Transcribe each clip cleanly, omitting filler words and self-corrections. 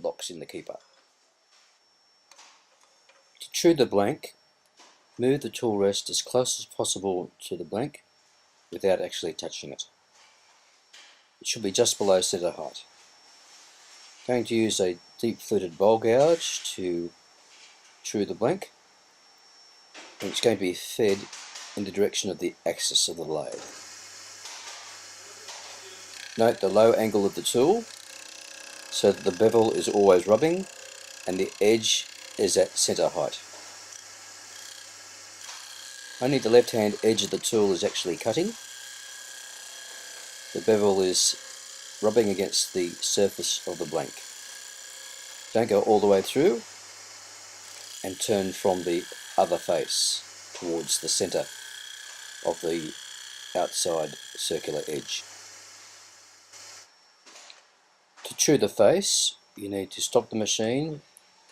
locks in the keeper. To true the blank, move the tool rest as close as possible to the blank without actually touching it. It should be just below centre height. I'm going to use a deep fluted bowl gouge to true the blank, and it's going to be fed in the direction of the axis of the lathe. Note the low angle of the tool so that the bevel is always rubbing and the edge is at centre height. Only the left hand edge of the tool is actually cutting. The bevel is rubbing against the surface of the blank. Don't go all the way through and turn from the other face towards the centre of the outside circular edge. To true the face, you need to stop the machine,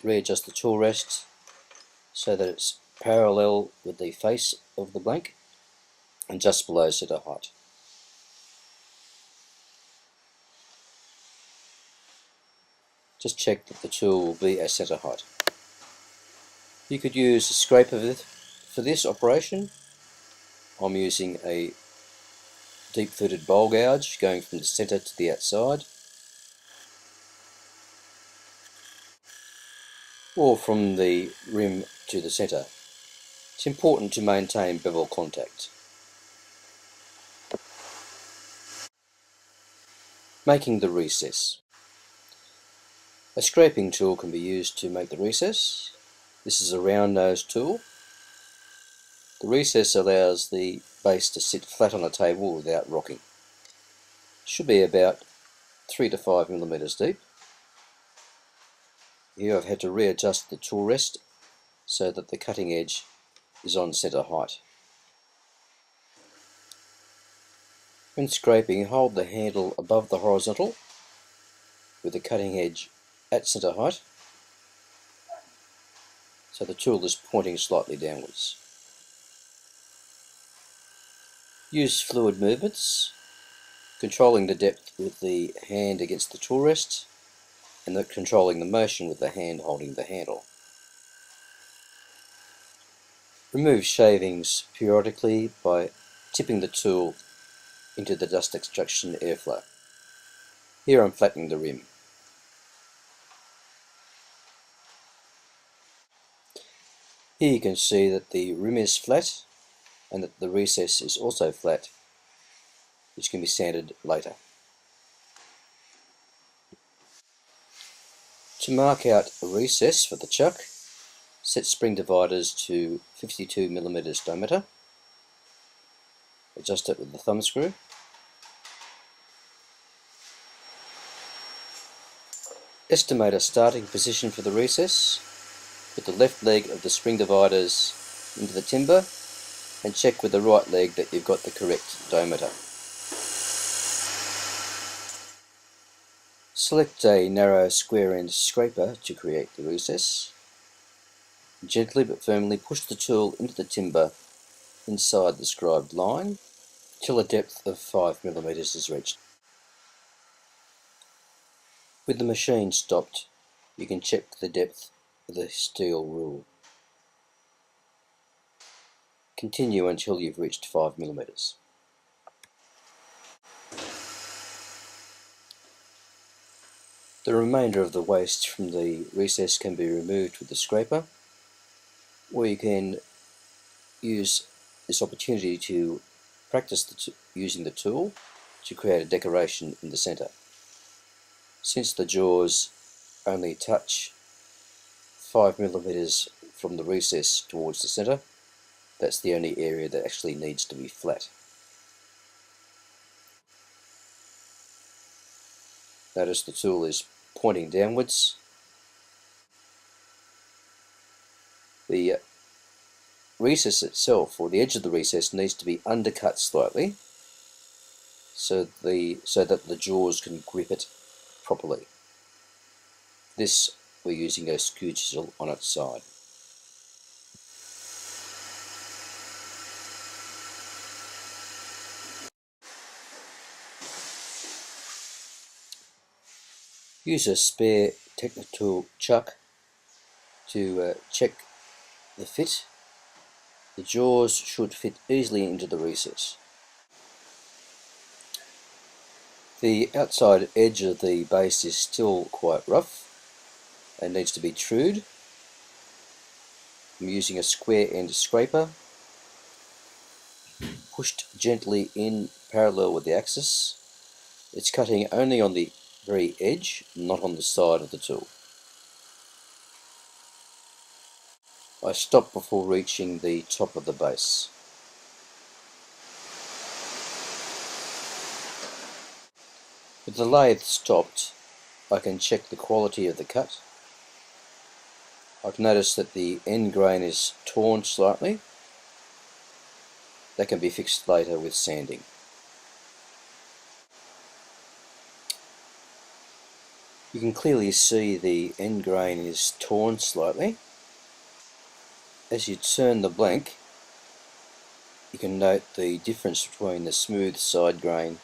readjust the tool rest so that it's parallel with the face of the blank and just below centre height. Just check that the tool will be at centre height. You could use a scraper for this operation. I'm using a deep fluted bowl gouge going from the centre to the outside, or from the rim to the centre. It's important to maintain bevel contact. Making the recess. A scraping tool can be used to make the recess. This is a round nose tool. The recess allows the base to sit flat on a table without rocking. It should be about 3 to 5 millimeters deep. Here I've had to readjust the tool rest so that the cutting edge is on centre height. When scraping, hold the handle above the horizontal with the cutting edge at centre height so the tool is pointing slightly downwards. Use fluid movements, controlling the depth with the hand against the tool rest and controlling the motion with the hand holding the handle. Remove shavings periodically by tipping the tool into the dust extraction airflow. Here I'm flattening the rim. Here you can see that the rim is flat and that the recess is also flat, which can be sanded later. To mark out a recess for the chuck, set spring dividers to 52mm diameter. Adjust it with the thumb screw. Estimate a starting position for the recess. Put the left leg of the spring dividers into the timber and check with the right leg that you've got the correct diameter. Select a narrow square end scraper to create the recess. Gently but firmly push the tool into the timber inside the scribed line till a depth of 5mm is reached. With the machine stopped, you can check the depth with a steel rule. Continue until you've reached 5mm. The remainder of the waste from the recess can be removed with the scraper, or you can use this opportunity to practice using the tool to create a decoration in the centre. Since the jaws only touch 5mm from the recess towards the centre, that's the only area that actually needs to be flat. Notice the tool is pointing downwards. The recess itself, or the edge of the recess, needs to be undercut slightly so that the jaws can grip it properly. This we're using a skew chisel on its side. Use a spare Technical chuck to check the fit. The jaws should fit easily into the recess. The outside edge of the base is still quite rough and needs to be trued. I'm using a square end scraper, pushed gently in parallel with the axis. It's cutting only on the very edge, not on the side of the tool. I stop before reaching the top of the base. With the lathe stopped, I can check the quality of the cut. I've noticed that the end grain is torn slightly. That can be fixed later with sanding. You can clearly see the end grain is torn slightly. As you turn the blank, you can note the difference between the smooth side grain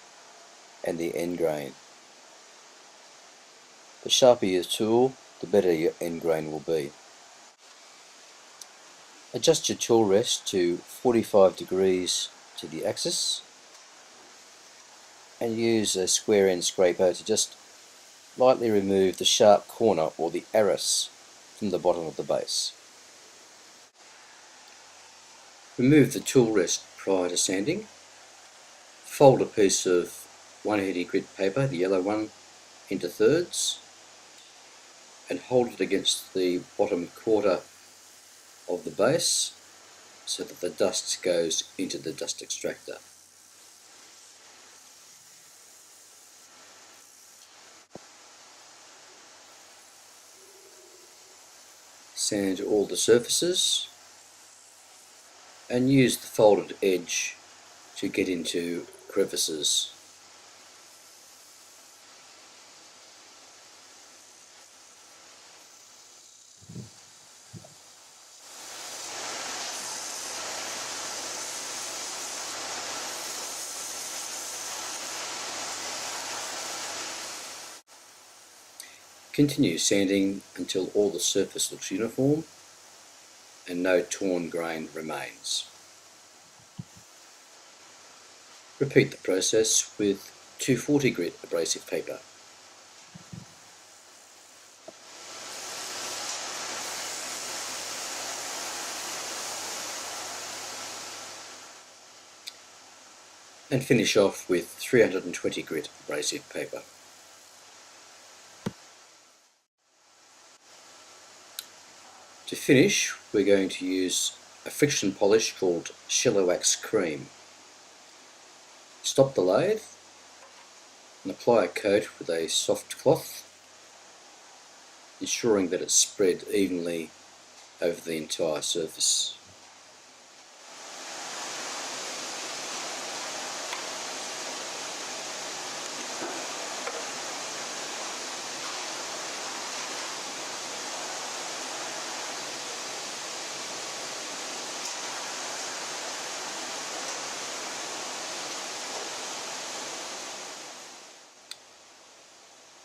and the end grain. The sharper your tool, the better your end grain will be. Adjust your tool rest to 45 degrees to the axis and use a square end scraper to just lightly remove the sharp corner or the arris from the bottom of the base. Remove the tool rest prior to sanding. Fold a piece of 180 grit paper, the yellow one, into thirds and hold it against the bottom quarter of the base so that the dust goes into the dust extractor. Sand all the surfaces and use the folded edge to get into crevices. Continue sanding until all the surface looks uniform and no torn grain remains. Repeat the process with 240 grit abrasive paper. And finish off with 320 grit abrasive paper. To finish, we're going to use a friction polish called Shellowax Cream. Stop the lathe and apply a coat with a soft cloth, ensuring that it's spread evenly over the entire surface.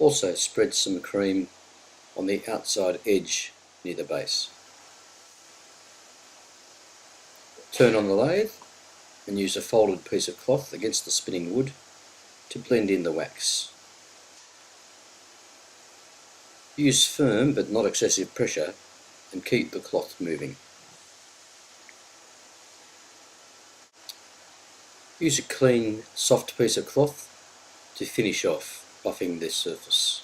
Also spread some cream on the outside edge near the base. Turn on the lathe and use a folded piece of cloth against the spinning wood to blend in the wax. Use firm but not excessive pressure and keep the cloth moving. Use a clean, soft piece of cloth to finish off buffing this surface.